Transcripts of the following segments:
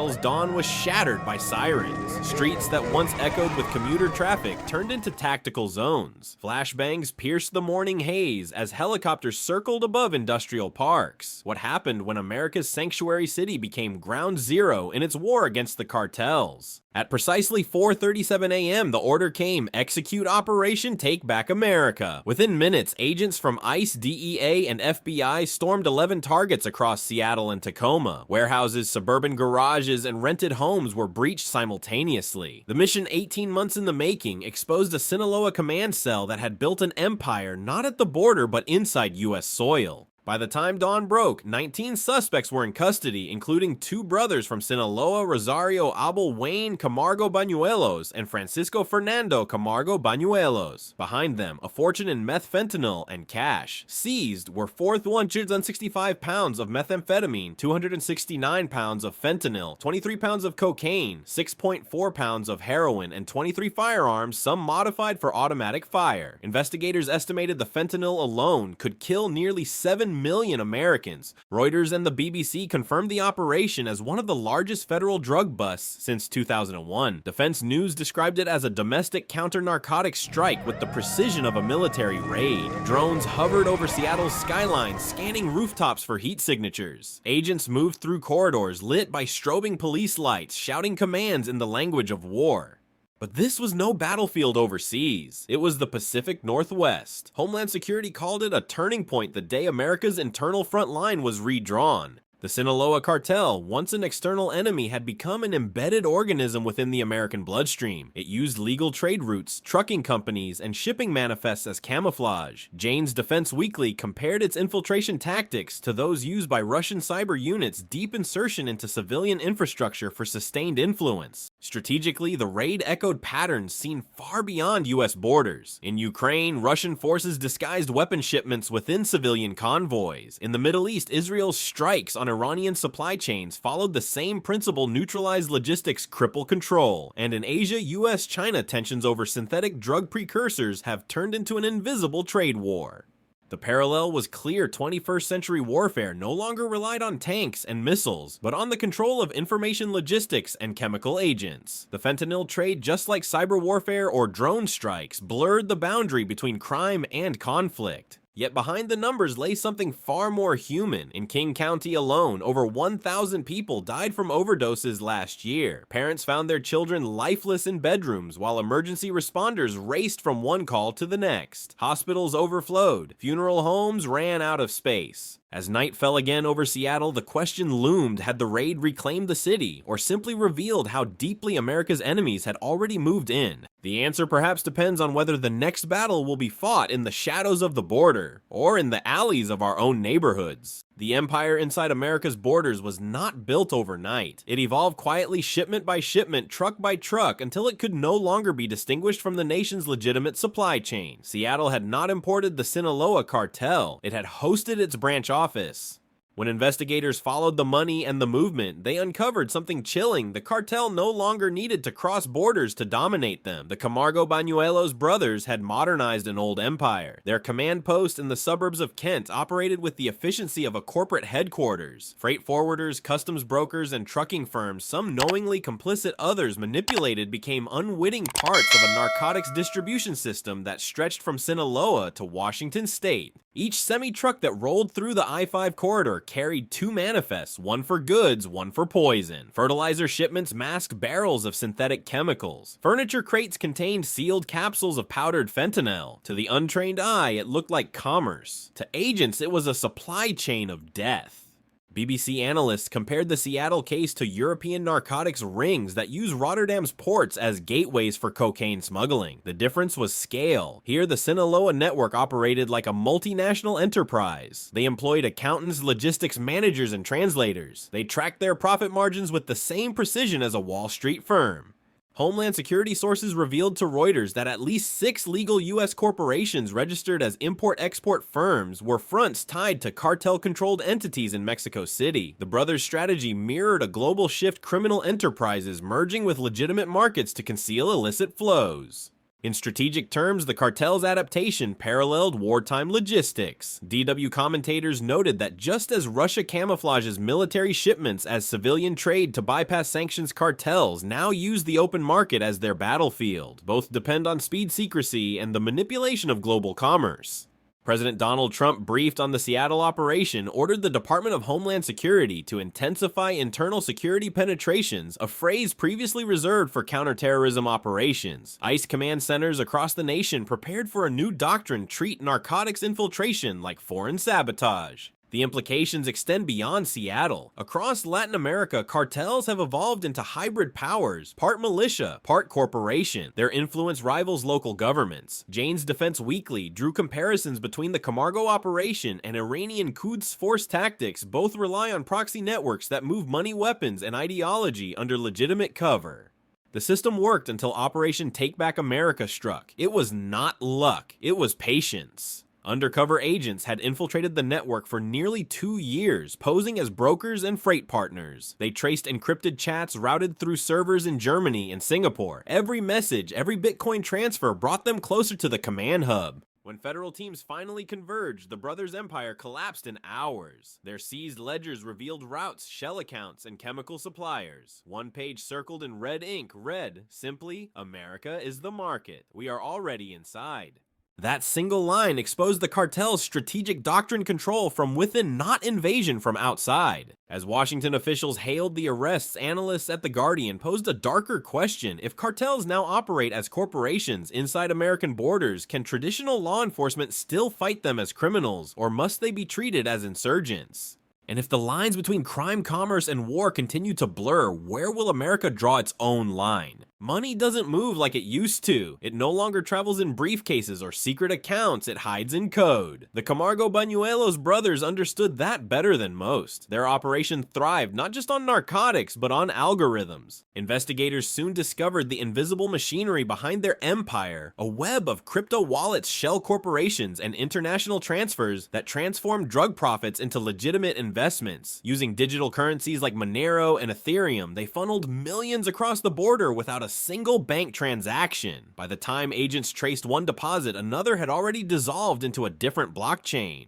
Seattle's dawn was shattered by sirens. Streets that once echoed with commuter traffic turned into tactical zones. Flashbangs pierced the morning haze as helicopters circled above industrial parks. What happened when America's sanctuary city became ground zero in its war against the cartels? At precisely 4:37 a.m., the order came: execute Operation Take Back America. Within minutes, agents from ICE, DEA, and FBI stormed 11 targets across Seattle and Tacoma. Warehouses, suburban garages, and rented homes were breached simultaneously. The mission, 18 months in the making, exposed a Sinaloa command cell that had built an empire not at the border but inside U.S. soil. By the time dawn broke, 19 suspects were in custody, including 2 brothers from Sinaloa, Rosario Abel Wayne Camargo Bañuelos and Francisco Fernando Camargo Bañuelos. Behind them, a fortune in meth, fentanyl, and cash. Seized were 4,165 pounds of methamphetamine, 269 pounds of fentanyl, 23 pounds of cocaine, 6.4 pounds of heroin, and 23 firearms, some modified for automatic fire. Investigators estimated the fentanyl alone could kill nearly 7 million Americans. Reuters and the BBC confirmed the operation as one of the largest federal drug busts since 2001. Defense News described it as a domestic counter-narcotics strike with the precision of a military raid. Drones hovered over Seattle's skyline, scanning rooftops for heat signatures. Agents moved through corridors lit by strobing police lights, shouting commands in the language of war. But this was no battlefield overseas. It was the Pacific Northwest. Homeland Security called it a turning point the day America's internal front line was redrawn. The Sinaloa cartel, once an external enemy, had become an embedded organism within the American bloodstream. It used legal trade routes, trucking companies, and shipping manifests as camouflage. Jane's Defense Weekly compared its infiltration tactics to those used by Russian cyber units' deep insertion into civilian infrastructure for sustained influence. Strategically, the raid echoed patterns seen far beyond U.S. borders. In Ukraine, Russian forces disguised weapon shipments within civilian convoys. In the Middle East, Israel's strikes on Iranian supply chains followed the same principle: neutralized logistics, cripple control. And in Asia, US-China tensions over synthetic drug precursors have turned into an invisible trade war. The parallel was clear: 21st century warfare no longer relied on tanks and missiles, but on the control of information logistics and chemical agents. The fentanyl trade, just like cyber warfare or drone strikes, blurred the boundary between crime and conflict. Yet behind the numbers lay something far more human. In King County alone, over 1,000 people died from overdoses last year. Parents found their children lifeless in bedrooms, while emergency responders raced from one call to the next. Hospitals overflowed. Funeral homes ran out of space. As night fell again over Seattle, the question loomed: had the raid reclaimed the city, or simply revealed how deeply America's enemies had already moved in? The answer perhaps depends on whether the next battle will be fought in the shadows of the border, or in the alleys of our own neighborhoods. The empire inside America's borders was not built overnight. It evolved quietly, shipment by shipment, truck by truck, until it could no longer be distinguished from the nation's legitimate supply chain. Seattle had not imported the Sinaloa cartel. It had hosted its branch office. When investigators followed the money and the movement, they uncovered something chilling. The cartel no longer needed to cross borders to dominate them. The Camargo Bañuelos brothers had modernized an old empire. Their command post in the suburbs of Kent operated with the efficiency of a corporate headquarters. Freight forwarders, customs brokers, and trucking firms, some knowingly complicit, others manipulated, became unwitting parts of a narcotics distribution system that stretched from Sinaloa to Washington state. Each semi-truck that rolled through the I-5 corridor carried 2 manifests, one for goods, one for poison. Fertilizer shipments masked barrels of synthetic chemicals. Furniture crates contained sealed capsules of powdered fentanyl. To the untrained eye, it looked like commerce. To agents, it was a supply chain of death. BBC analysts compared the Seattle case to European narcotics rings that use Rotterdam's ports as gateways for cocaine smuggling. The difference was scale. Here, the Sinaloa network operated like a multinational enterprise. They employed accountants, logistics managers, and translators. They tracked their profit margins with the same precision as a Wall Street firm. Homeland Security sources revealed to Reuters that at least 6 legal U.S. corporations registered as import-export firms were fronts tied to cartel-controlled entities in Mexico City. The brothers' strategy mirrored a global shift: criminal enterprises merging with legitimate markets to conceal illicit flows. In strategic terms, the cartel's adaptation paralleled wartime logistics. DW commentators noted that just as Russia camouflages military shipments as civilian trade to bypass sanctions, cartels now use the open market as their battlefield. Both depend on speed secrecy and the manipulation of global commerce. President Donald Trump, briefed on the Seattle operation, ordered the Department of Homeland Security to intensify internal security penetrations, a phrase previously reserved for counterterrorism operations. ICE command centers across the nation prepared for a new doctrine treat narcotics infiltration like foreign sabotage. The implications extend beyond Seattle. Across Latin America, cartels have evolved into hybrid powers, part militia, part corporation. Their influence rivals local governments. Jane's Defense Weekly drew comparisons between the Camargo operation and Iranian Quds Force tactics. Both rely on proxy networks that move money, weapons, and ideology under legitimate cover. The system worked until Operation Take Back America struck. It was not luck, it was patience. Undercover agents had infiltrated the network for nearly 2 years, posing as brokers and freight partners. They traced encrypted chats routed through servers in Germany and Singapore. Every message, every Bitcoin transfer brought them closer to the command hub. When federal teams finally converged, the brothers' empire collapsed in hours. Their seized ledgers revealed routes, shell accounts, and chemical suppliers. One page circled in red ink read, simply, "America is the market. We are already inside." That single line exposed the cartel's strategic doctrine control from within, not invasion from outside. As Washington officials hailed the arrests, analysts at The Guardian posed a darker question. If cartels now operate as corporations inside American borders, can traditional law enforcement still fight them as criminals, or must they be treated as insurgents? And if the lines between crime, commerce, and war continue to blur, where will America draw its own line? Money doesn't move like it used to. It no longer travels in briefcases or secret accounts, it hides in code. The Camargo Bañuelos brothers understood that better than most. Their operation thrived not just on narcotics, but on algorithms. Investigators soon discovered the invisible machinery behind their empire, a web of crypto wallets, shell corporations, and international transfers that transformed drug profits into legitimate investments. Using digital currencies like Monero and Ethereum, they funneled millions across the border without a single bank transaction. By the time agents traced one deposit, another had already dissolved into a different blockchain.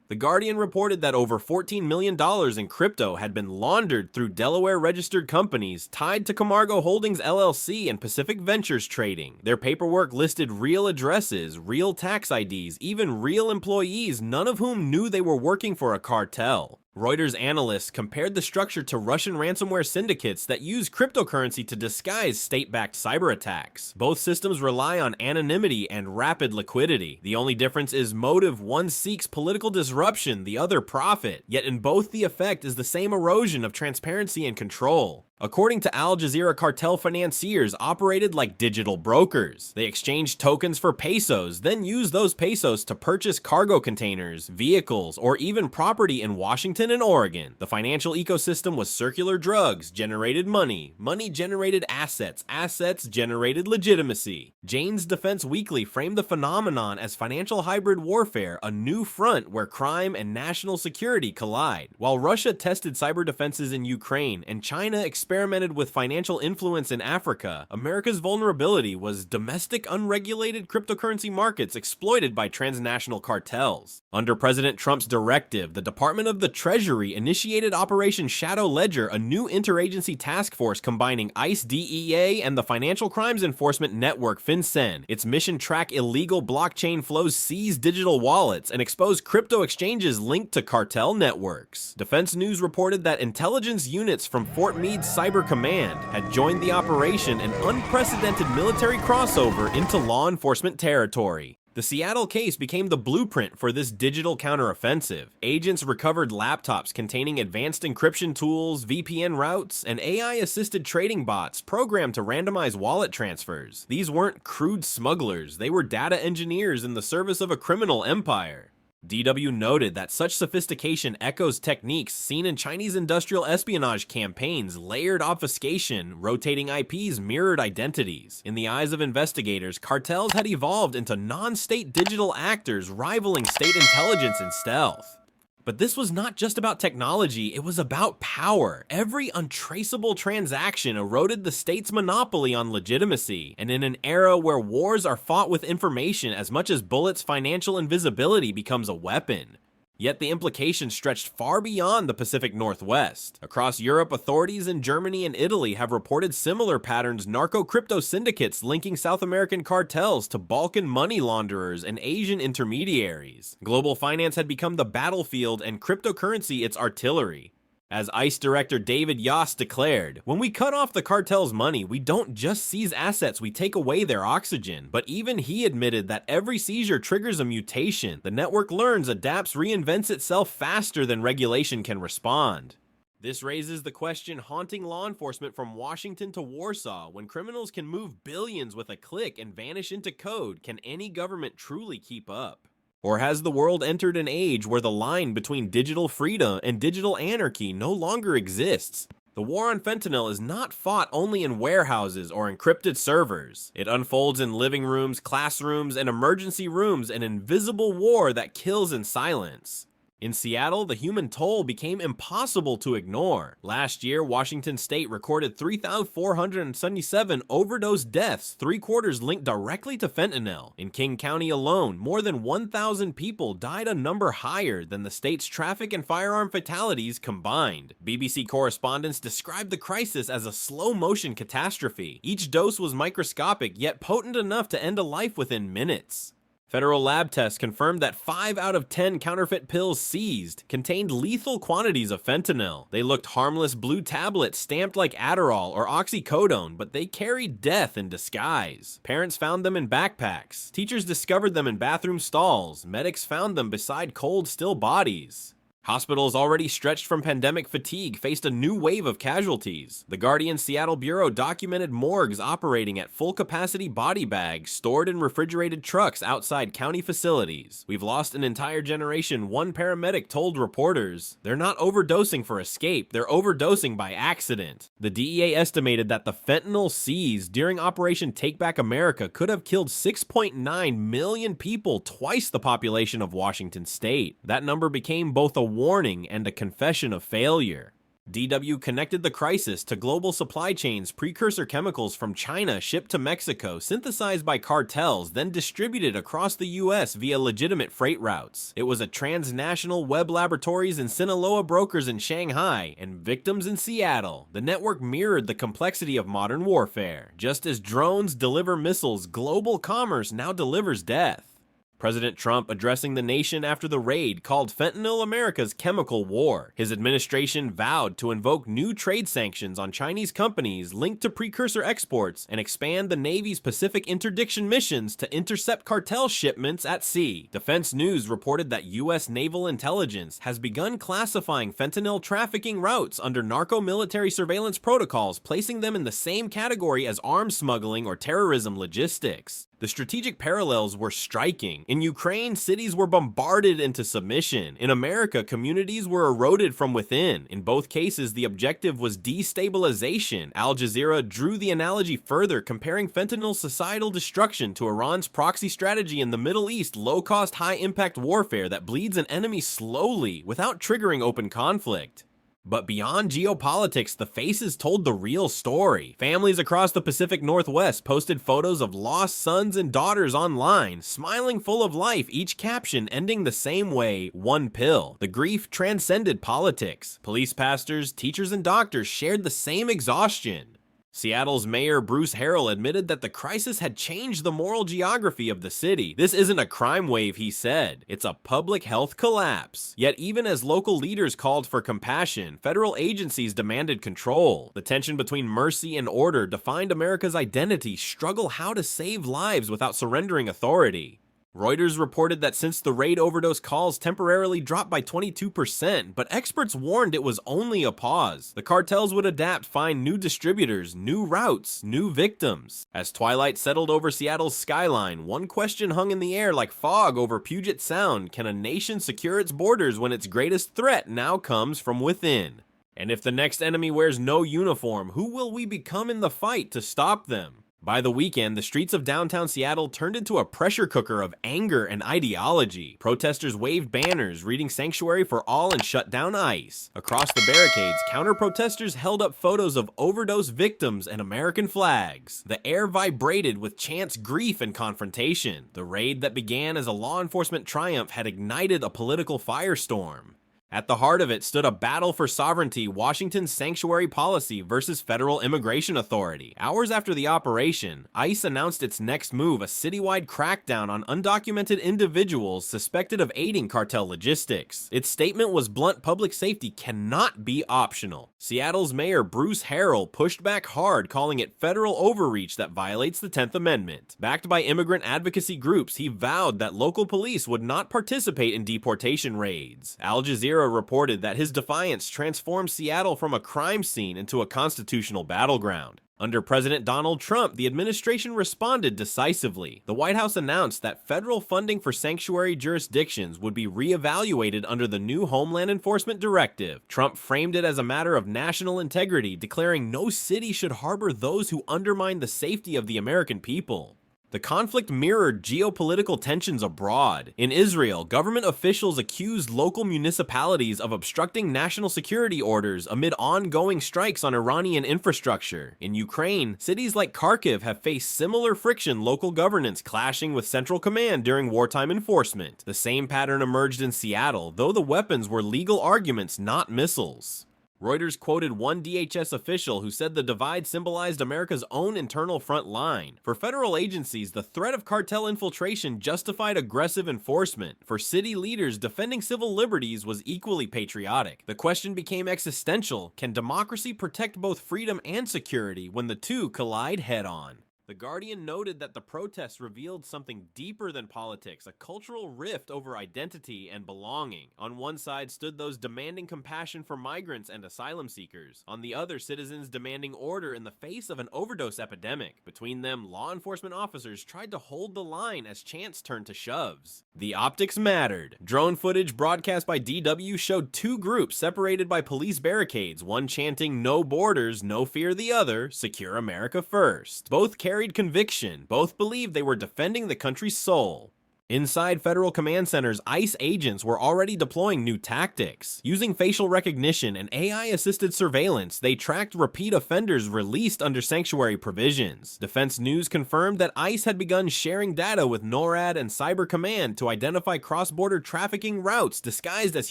The Guardian reported that over $14 million in crypto had been laundered through Delaware-registered companies tied to Camargo Holdings LLC and Pacific Ventures Trading. Their paperwork listed real addresses, real tax IDs, even real employees, none of whom knew they were working for a cartel. Reuters analysts compared the structure to Russian ransomware syndicates that use cryptocurrency to disguise state-backed cyber attacks. Both systems rely on anonymity and rapid liquidity. The only difference is motive. One seeks political disruption, the other profit. Yet in both, the effect is the same erosion of transparency and control. According to Al Jazeera, cartel financiers operated like digital brokers. They exchanged tokens for pesos, then used those pesos to purchase cargo containers, vehicles, or even property in Washington and Oregon. The financial ecosystem was circular. Drugs generated money, money generated assets, assets generated legitimacy. Jane's Defense Weekly framed the phenomenon as financial hybrid warfare, a new front where crime and national security collide. While Russia tested cyber defenses in Ukraine and China experimented with financial influence in Africa, America's vulnerability was domestic unregulated cryptocurrency markets exploited by transnational cartels. Under President Trump's directive, the Department of the Treasury initiated Operation Shadow Ledger, a new interagency task force combining ICE, DEA, and the Financial Crimes Enforcement Network FinCEN. Its mission: track illegal blockchain flows, seize digital wallets, and expose crypto exchanges linked to cartel networks. Defense News reported that intelligence units from Fort Meade Cyber Command had joined the operation, an unprecedented military crossover into law enforcement territory. The Seattle case became the blueprint for this digital counteroffensive. Agents recovered laptops containing advanced encryption tools, VPN routes, and AI-assisted trading bots programmed to randomize wallet transfers. These weren't crude smugglers, they were data engineers in the service of a criminal empire. DW noted that such sophistication echoes techniques seen in Chinese industrial espionage campaigns: layered obfuscation, rotating IPs, mirrored identities. In the eyes of investigators, cartels had evolved into non-state digital actors rivaling state intelligence in stealth. But this was not just about technology, it was about power. Every untraceable transaction eroded the state's monopoly on legitimacy, and in an era where wars are fought with information as much as bullets, financial invisibility becomes a weapon. Yet the implications stretched far beyond the Pacific Northwest. Across Europe, authorities in Germany and Italy have reported similar patterns: narco-crypto syndicates linking South American cartels to Balkan money launderers and Asian intermediaries. Global finance had become the battlefield and cryptocurrency its artillery. As ICE Director David Yost declared, "When we cut off the cartel's money, we don't just seize assets, we take away their oxygen." But even he admitted that every seizure triggers a mutation. The network learns, adapts, reinvents itself faster than regulation can respond. This raises the question haunting law enforcement from Washington to Warsaw. When criminals can move billions with a click and vanish into code, can any government truly keep up? Or has the world entered an age where the line between digital freedom and digital anarchy no longer exists? The war on fentanyl is not fought only in warehouses or encrypted servers. It unfolds in living rooms, classrooms, and emergency rooms, an invisible war that kills in silence. In Seattle, the human toll became impossible to ignore. Last year, Washington State recorded 3,477 overdose deaths, 3/4 linked directly to fentanyl. In King County alone, more than 1,000 people died, a number higher than the state's traffic and firearm fatalities combined. BBC correspondents described the crisis as a slow-motion catastrophe. Each dose was microscopic, yet potent enough to end a life within minutes. Federal lab tests confirmed that 5 out of 10 counterfeit pills seized contained lethal quantities of fentanyl. They looked harmless blue tablets stamped like Adderall or oxycodone, but they carried death in disguise. Parents found them in backpacks. Teachers discovered them in bathroom stalls. Medics found them beside cold, still bodies. Hospitals already stretched from pandemic fatigue faced a new wave of casualties. The Guardian Seattle Bureau documented morgues operating at full-capacity body bags stored in refrigerated trucks outside county facilities. "We've lost an entire generation," one paramedic told reporters. "They're not overdosing for escape, they're overdosing by accident." The DEA estimated that the fentanyl seized during Operation Take Back America could have killed 6.9 million people, twice the population of Washington State. That number became both a warning and a confession of failure. DW connected the crisis to global supply chains. Precursor chemicals from China shipped to Mexico, synthesized by cartels, then distributed across the US via legitimate freight routes. It was a transnational web laboratories and Sinaloa brokers in Shanghai and victims in Seattle. The network mirrored the complexity of modern warfare. Just as drones deliver missiles, global commerce now delivers death. President Trump, addressing the nation after the raid, called fentanyl America's chemical war. His administration vowed to invoke new trade sanctions on Chinese companies linked to precursor exports and expand the Navy's Pacific interdiction missions to intercept cartel shipments at sea. Defense News reported that U.S. naval intelligence has begun classifying fentanyl trafficking routes under narco-military surveillance protocols, placing them in the same category as arms smuggling or terrorism logistics. The strategic parallels were striking. In Ukraine, cities were bombarded into submission. In America, communities were eroded from within. In both cases, the objective was destabilization. Al Jazeera drew the analogy further, comparing fentanyl's societal destruction to Iran's proxy strategy in the Middle East, low-cost, high-impact warfare that bleeds an enemy slowly without triggering open conflict. But beyond geopolitics, the faces told the real story. Families across the Pacific Northwest posted photos of lost sons and daughters online, smiling full of life, each caption ending the same way: one pill. The grief transcended politics. Police, pastors, teachers, and doctors shared the same exhaustion. Seattle's Mayor Bruce Harrell admitted that the crisis had changed the moral geography of the city. "This isn't a crime wave," he said. "It's a public health collapse." Yet even as local leaders called for compassion, federal agencies demanded control. The tension between mercy and order defined America's identity. Struggle how to save lives without surrendering authority. Reuters reported that since the raid, overdose calls temporarily dropped by 22%, but experts warned it was only a pause. The cartels would adapt, find new distributors, new routes, new victims. As twilight settled over Seattle's skyline, one question hung in the air like fog over Puget Sound: can a nation secure its borders when its greatest threat now comes from within? And if the next enemy wears no uniform, who will we become in the fight to stop them? By the weekend, the streets of downtown Seattle turned into a pressure cooker of anger and ideology. Protesters waved banners reading "Sanctuary for All" and shut down ICE. Across the barricades, counter-protesters held up photos of overdose victims and American flags. The air vibrated with chants, grief, and confrontation. The raid that began as a law enforcement triumph had ignited a political firestorm. At the heart of it stood a battle for sovereignty, Washington's sanctuary policy versus federal immigration authority. Hours after the operation, ICE announced its next move, a citywide crackdown on undocumented individuals suspected of aiding cartel logistics. Its statement was blunt: public safety cannot be optional. Seattle's Mayor Bruce Harrell pushed back hard, calling it federal overreach that violates the 10th Amendment. Backed by immigrant advocacy groups, he vowed that local police would not participate in deportation raids. Al Jazeera reported that his defiance transformed Seattle from a crime scene into a constitutional battleground. Under President Donald Trump, the administration responded decisively. The White House announced that federal funding for sanctuary jurisdictions would be reevaluated under the new Homeland Enforcement Directive. Trump framed it as a matter of national integrity, declaring no city should harbor those who undermine the safety of the American people. The conflict mirrored geopolitical tensions abroad. In Israel, government officials accused local municipalities of obstructing national security orders amid ongoing strikes on Iranian infrastructure. In Ukraine, cities like Kharkiv have faced similar friction, local governance clashing with central command during wartime enforcement. The same pattern emerged in Seattle, though the weapons were legal arguments, not missiles. Reuters quoted one DHS official who said the divide symbolized America's own internal front line. For federal agencies, the threat of cartel infiltration justified aggressive enforcement. For city leaders, defending civil liberties was equally patriotic. The question became existential: can democracy protect both freedom and security when the two collide head-on? The Guardian noted that the protests revealed something deeper than politics, a cultural rift over identity and belonging. On one side stood those demanding compassion for migrants and asylum seekers. On the other, citizens demanding order in the face of an overdose epidemic. Between them, law enforcement officers tried to hold the line as chants turned to shoves. The optics mattered. Drone footage broadcast by DW showed two groups separated by police barricades, one chanting "No borders, no fear," the other "Secure America first." Both carried conviction. Both believed they were defending the country's soul. Inside federal command centers, ICE agents were already deploying new tactics. Using facial recognition and AI-assisted surveillance, they tracked repeat offenders released under sanctuary provisions. Defense News confirmed that ICE had begun sharing data with NORAD and Cyber Command to identify cross-border trafficking routes disguised as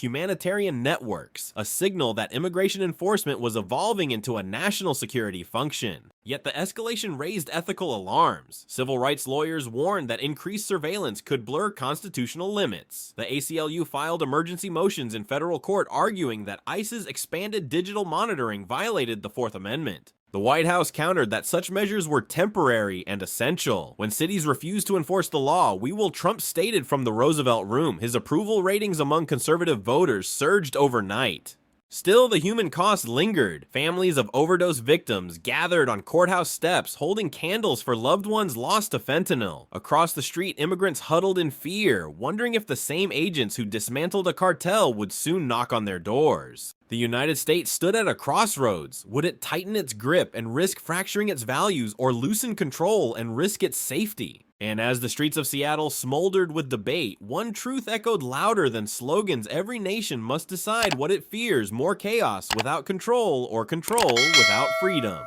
humanitarian networks, a signal that immigration enforcement was evolving into a national security function. Yet the escalation raised ethical alarms. Civil rights lawyers warned that increased surveillance could blur constitutional limits. The ACLU filed emergency motions in federal court arguing that ICE's expanded digital monitoring violated the Fourth Amendment. The White House countered that such measures were temporary and essential. When cities refuse to enforce the law, we will, Trump stated from the Roosevelt Room. His approval ratings among conservative voters surged overnight. Still, the human cost lingered. Families of overdose victims gathered on courthouse steps, holding candles for loved ones lost to fentanyl. Across the street, immigrants huddled in fear, wondering if the same agents who dismantled a cartel would soon knock on their doors. The United States stood at a crossroads. Would it tighten its grip and risk fracturing its values, or loosen control and risk its safety? And as the streets of Seattle smoldered with debate, one truth echoed louder than slogans: every nation must decide what it fears, more chaos without control, or control without freedom.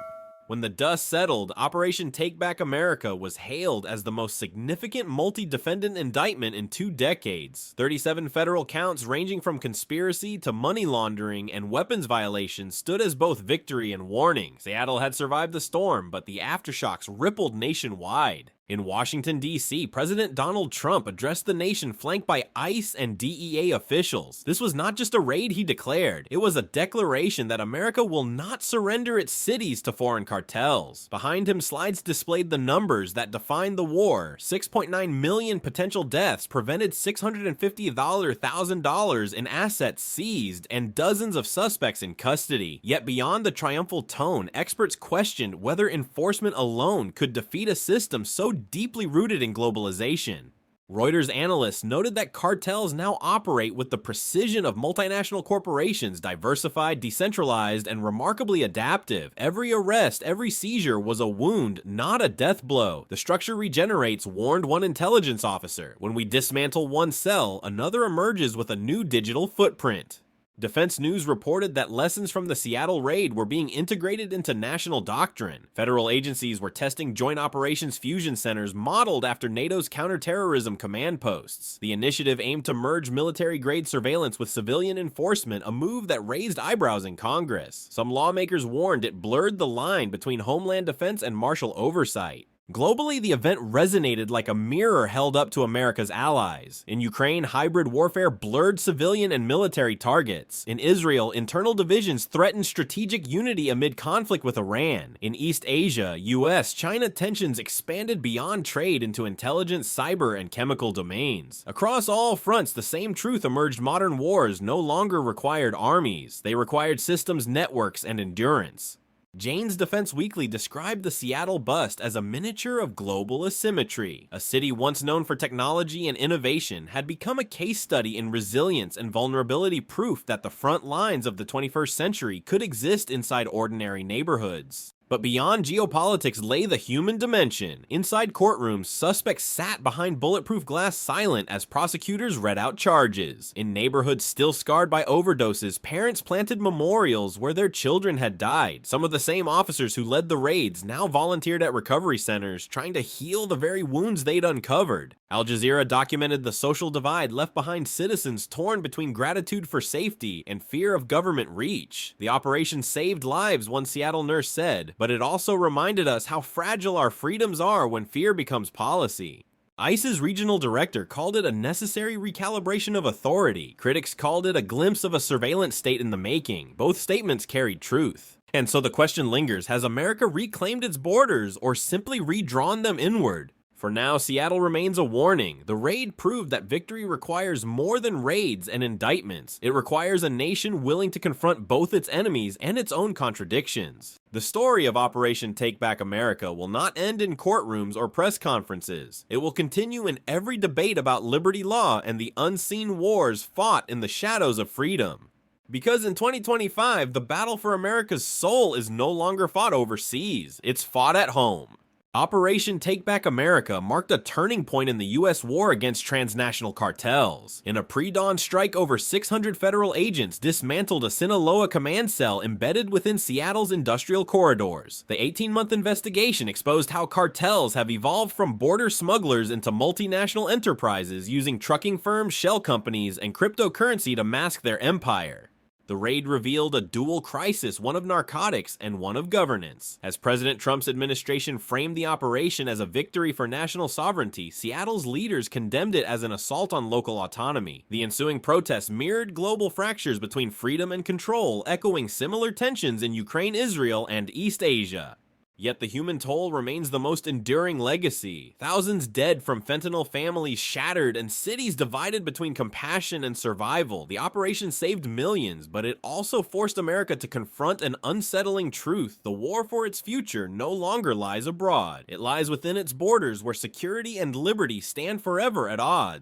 When the dust settled, Operation Take Back America was hailed as the most significant multi-defendant indictment in 2 decades. 37 federal counts ranging from conspiracy to money laundering and weapons violations stood as both victory and warning. Seattle had survived the storm, but the aftershocks rippled nationwide. In Washington, D.C., President Donald Trump addressed the nation flanked by ICE and DEA officials. This was not just a raid, he declared. It was a declaration that America will not surrender its cities to foreign cartels. Behind him, slides displayed the numbers that defined the war. 6.9 million potential deaths, prevented $650,000 in assets seized, and dozens of suspects in custody. Yet beyond the triumphal tone, experts questioned whether enforcement alone could defeat a system so deeply rooted in globalization. Reuters analysts noted that cartels now operate with the precision of multinational corporations, diversified, decentralized, and remarkably adaptive. Every arrest, every seizure was a wound, not a death blow. The structure regenerates, warned one intelligence officer. When we dismantle one cell, another emerges with a new digital footprint. Defense News reported that lessons from the Seattle raid were being integrated into national doctrine. Federal agencies were testing joint operations fusion centers modeled after NATO's counterterrorism command posts. The initiative aimed to merge military-grade surveillance with civilian enforcement, a move that raised eyebrows in Congress. Some lawmakers warned it blurred the line between homeland defense and martial oversight. Globally, the event resonated like a mirror held up to America's allies. In Ukraine, hybrid warfare blurred civilian and military targets. In Israel, internal divisions threatened strategic unity amid conflict with Iran. In East Asia, US-China tensions expanded beyond trade into intelligence, cyber, and chemical domains. Across all fronts, the same truth emerged: modern wars no longer required armies. They required systems, networks, and endurance. Jane's Defense Weekly described the Seattle bust as a miniature of global asymmetry. A city once known for technology and innovation had become a case study in resilience and vulnerability, proof that the front lines of the 21st century could exist inside ordinary neighborhoods. But beyond geopolitics lay the human dimension. Inside courtrooms, suspects sat behind bulletproof glass silent as prosecutors read out charges. In neighborhoods still scarred by overdoses, parents planted memorials where their children had died. Some of the same officers who led the raids now volunteered at recovery centers, trying to heal the very wounds they'd uncovered. Al Jazeera documented the social divide left behind citizens torn between gratitude for safety and fear of government reach. The operation saved lives, one Seattle nurse said, but it also reminded us how fragile our freedoms are when fear becomes policy. ICE's regional director called it a necessary recalibration of authority. Critics called it a glimpse of a surveillance state in the making. Both statements carried truth. And so the question lingers: has America reclaimed its borders or simply redrawn them inward? For now, Seattle remains a warning. The raid proved that victory requires more than raids and indictments. It requires a nation willing to confront both its enemies and its own contradictions. The story of Operation Take Back America will not end in courtrooms or press conferences. It will continue in every debate about liberty law and the unseen wars fought in the shadows of freedom. Because in 2025, the battle for America's soul is no longer fought overseas. It's fought at home. Operation Take Back America marked a turning point in the U.S. war against transnational cartels. In a pre-dawn strike, over 600 federal agents dismantled a Sinaloa command cell embedded within Seattle's industrial corridors. The 18-month investigation exposed how cartels have evolved from border smugglers into multinational enterprises using trucking firms, shell companies, and cryptocurrency to mask their empire. The raid revealed a dual crisis, one of narcotics and one of governance. As President Trump's administration framed the operation as a victory for national sovereignty, Seattle's leaders condemned it as an assault on local autonomy. The ensuing protests mirrored global fractures between freedom and control, echoing similar tensions in Ukraine, Israel, and East Asia. Yet the human toll remains the most enduring legacy. Thousands dead from fentanyl, families shattered, and cities divided between compassion and survival. The operation saved millions, but it also forced America to confront an unsettling truth. The war for its future no longer lies abroad. It lies within its borders, where security and liberty stand forever at odds.